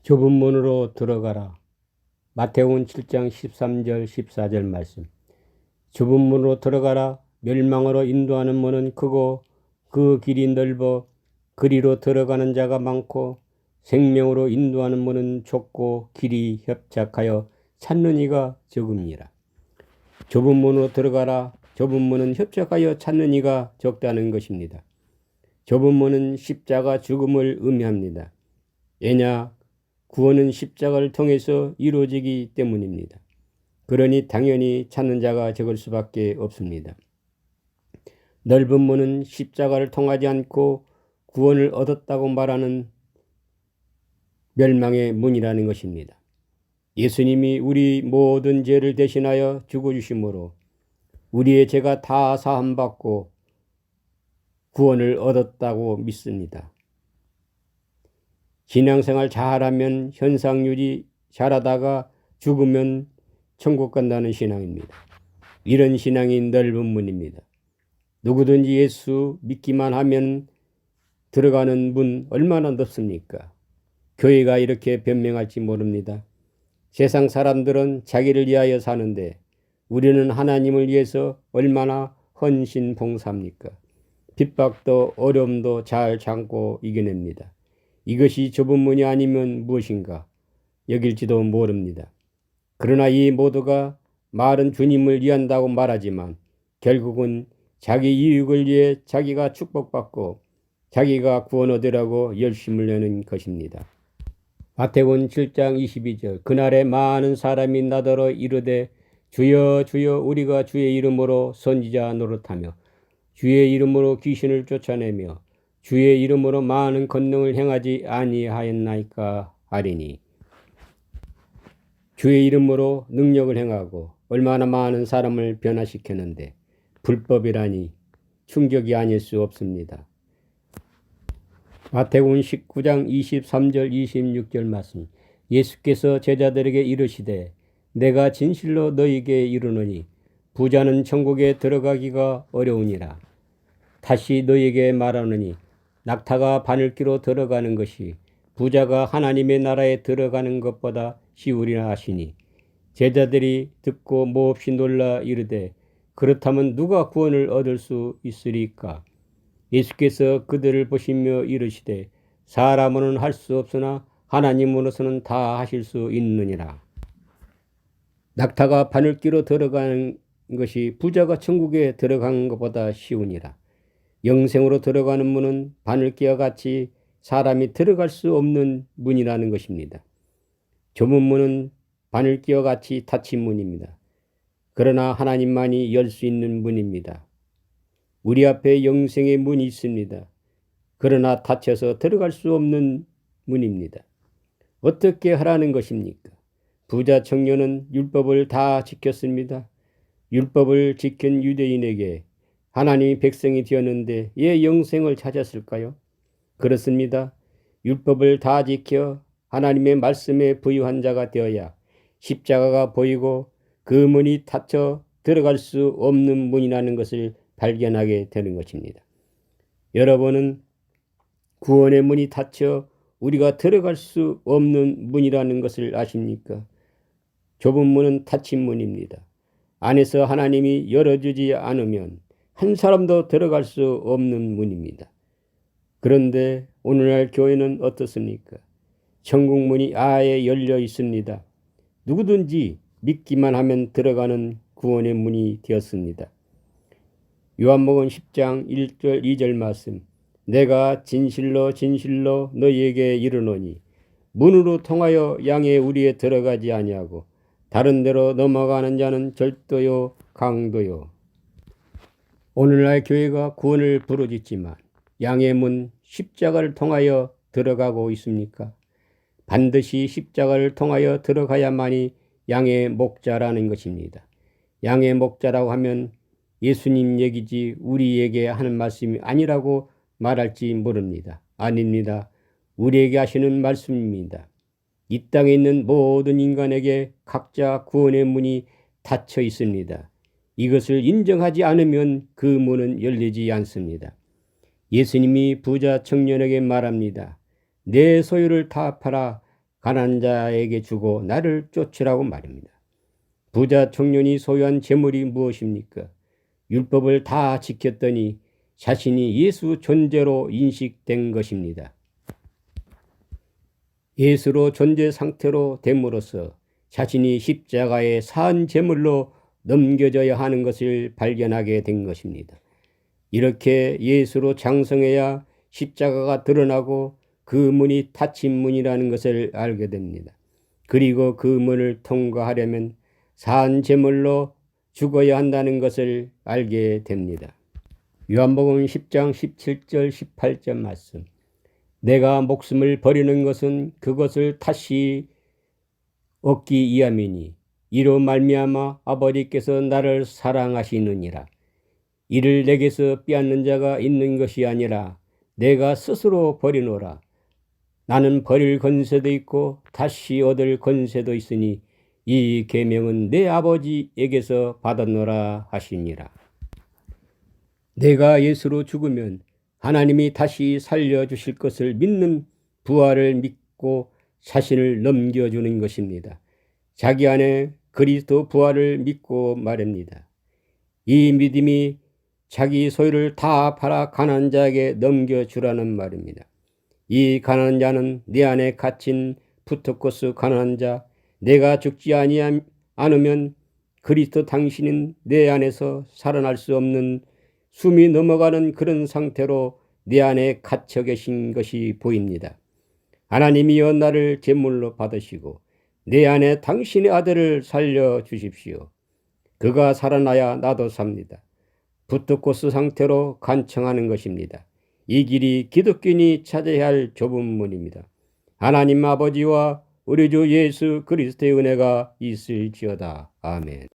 좁은 문으로 들어가라. 마태복음 7장 13절 14절 말씀. 좁은 문으로 들어가라. 멸망으로 인도하는 문은 크고 그 길이 넓어 그리로 들어가는 자가 많고 생명으로 인도하는 문은 좁고 길이 협착하여 찾는 이가 적음이라. 좁은 문으로 들어가라. 좁은 문은 협착하여 찾는 이가 적다는 것입니다. 좁은 문은 십자가 죽음을 의미합니다. 왜냐? 구원은 십자가를 통해서 이루어지기 때문입니다. 그러니 당연히 찾는 자가 적을 수밖에 없습니다. 넓은 문은 십자가를 통하지 않고 구원을 얻었다고 말하는 멸망의 문이라는 것입니다. 예수님이 우리 모든 죄를 대신하여 죽어주심으로 우리의 죄가 다 사함받고 구원을 얻었다고 믿습니다. 신앙생활 잘하면 현상유지 잘하다가 죽으면 천국 간다는 신앙입니다. 이런 신앙이 넓은 문입니다. 누구든지 예수 믿기만 하면 들어가는 문 얼마나 넓습니까? 교회가 이렇게 변명할지 모릅니다. 세상 사람들은 자기를 위하여 사는데 우리는 하나님을 위해서 얼마나 헌신봉사합니까? 핍박도 어려움도 잘 참고 이겨냅니다. 이것이 좁은 문이 아니면 무엇인가 여길지도 모릅니다. 그러나 이 모두가 말은 주님을 위한다고 말하지만 결국은 자기 이익을 위해 자기가 축복받고 자기가 구원 얻으라고 열심을 내는 것입니다. 마태복음 7장 22절. 그날에 많은 사람이 나더러 이르되 주여 주여 우리가 주의 이름으로 선지자 노릇하며 주의 이름으로 귀신을 쫓아내며 주의 이름으로 많은 권능을 행하지 아니하였나이까 하리니. 주의 이름으로 능력을 행하고 얼마나 많은 사람을 변화시켰는데 불법이라니 충격이 아닐 수 없습니다. 마태복음 19장 23절 26절 말씀. 예수께서 제자들에게 이르시되 내가 진실로 너희에게 이르노니 부자는 천국에 들어가기가 어려우니라. 다시 너희에게 말하노니 낙타가 바늘귀로 들어가는 것이 부자가 하나님의 나라에 들어가는 것보다 쉬우리라 하시니 제자들이 듣고 몹시 놀라 이르되 그렇다면 누가 구원을 얻을 수 있으리까? 예수께서 그들을 보시며 이르시되 사람으로는 할 수 없으나 하나님으로서는 다 하실 수 있느니라. 낙타가 바늘귀로 들어가는 것이 부자가 천국에 들어간 것보다 쉬우니라. 영생으로 들어가는 문은 바늘귀와 같이 사람이 들어갈 수 없는 문이라는 것입니다. 좁은 문은 바늘귀와 같이 닫힌 문입니다. 그러나 하나님만이 열 수 있는 문입니다. 우리 앞에 영생의 문이 있습니다. 그러나 닫혀서 들어갈 수 없는 문입니다. 어떻게 하라는 것입니까? 부자 청년은 율법을 다 지켰습니다. 율법을 지킨 유대인에게 하나님이 백성이 되었는데 왜 영생을 찾았을까요? 그렇습니다. 율법을 다 지켜 하나님의 말씀에 부유한 자가 되어야 십자가가 보이고 그 문이 닫혀 들어갈 수 없는 문이라는 것을 발견하게 되는 것입니다. 여러분은 구원의 문이 닫혀 우리가 들어갈 수 없는 문이라는 것을 아십니까? 좁은 문은 닫힌 문입니다. 안에서 하나님이 열어주지 않으면 한 사람도 들어갈 수 없는 문입니다. 그런데 오늘날 교회는 어떻습니까? 천국 문이 아예 열려 있습니다. 누구든지 믿기만 하면 들어가는 구원의 문이 되었습니다. 요한복음 10장 1절 2절 말씀. 내가 진실로 진실로 너희에게 이르노니 문으로 통하여 양의 우리에 들어가지 아니하고 다른 데로 넘어가는 자는 절도요 강도요. 오늘날 교회가 구원을 부르짖지만 양의 문 십자가를 통하여 들어가고 있습니까? 반드시 십자가를 통하여 들어가야만이 양의 목자라는 것입니다. 양의 목자라고 하면 예수님 얘기지 우리에게 하는 말씀이 아니라고 말할지 모릅니다. 아닙니다. 우리에게 하시는 말씀입니다. 이 땅에 있는 모든 인간에게 각자 구원의 문이 닫혀 있습니다. 이것을 인정하지 않으면 그 문은 열리지 않습니다. 예수님이 부자 청년에게 말합니다. 내 소유를 다 팔아 가난한 자에게 주고 나를 쫓으라고 말입니다. 부자 청년이 소유한 재물이 무엇입니까? 율법을 다 지켰더니 자신이 예수 존재로 인식된 것입니다. 예수로 존재 상태로 됨으로써 자신이 십자가에 산 제물로 넘겨져야 하는 것을 발견하게 된 것입니다. 이렇게 예수로 장성해야 십자가가 드러나고 그 문이 닫힌 문이라는 것을 알게 됩니다. 그리고 그 문을 통과하려면 산 제물로 죽어야 한다는 것을 알게 됩니다. 요한복음 10장 17절 18절 말씀. 내가 목숨을 버리는 것은 그것을 다시 얻기 위함이니 이로 말미암아 아버지께서 나를 사랑하시느니라. 이를 내게서 빼앗는 자가 있는 것이 아니라 내가 스스로 버리노라. 나는 버릴 권세도 있고 다시 얻을 권세도 있으니 이 계명은 내 아버지에게서 받았노라 하시니라. 내가 예수로 죽으면 하나님이 다시 살려주실 것을 믿는 부활을 믿고 자신을 넘겨주는 것입니다. 자기 안에 그리스도 부활을 믿고 말입니다. 이 믿음이 자기 소유를 다 팔아 가난한 자에게 넘겨주라는 말입니다. 이 가난한 자는 내 안에 갇힌 푸토코스 가난한 자, 내가 죽지 않으면 그리스도 당신은 내 안에서 살아날 수 없는 숨이 넘어가는 그런 상태로 내 안에 갇혀 계신 것이 보입니다. 하나님이여 나를 제물로 받으시고 내 안에 당신의 아들을 살려주십시오. 그가 살아나야 나도 삽니다. 푸토코스 상태로 간청하는 것입니다. 이 길이 기독교인이 찾아야 할 좁은 문입니다. 하나님 아버지와 우리 주 예수 그리스도의 은혜가 있을지어다. 아멘.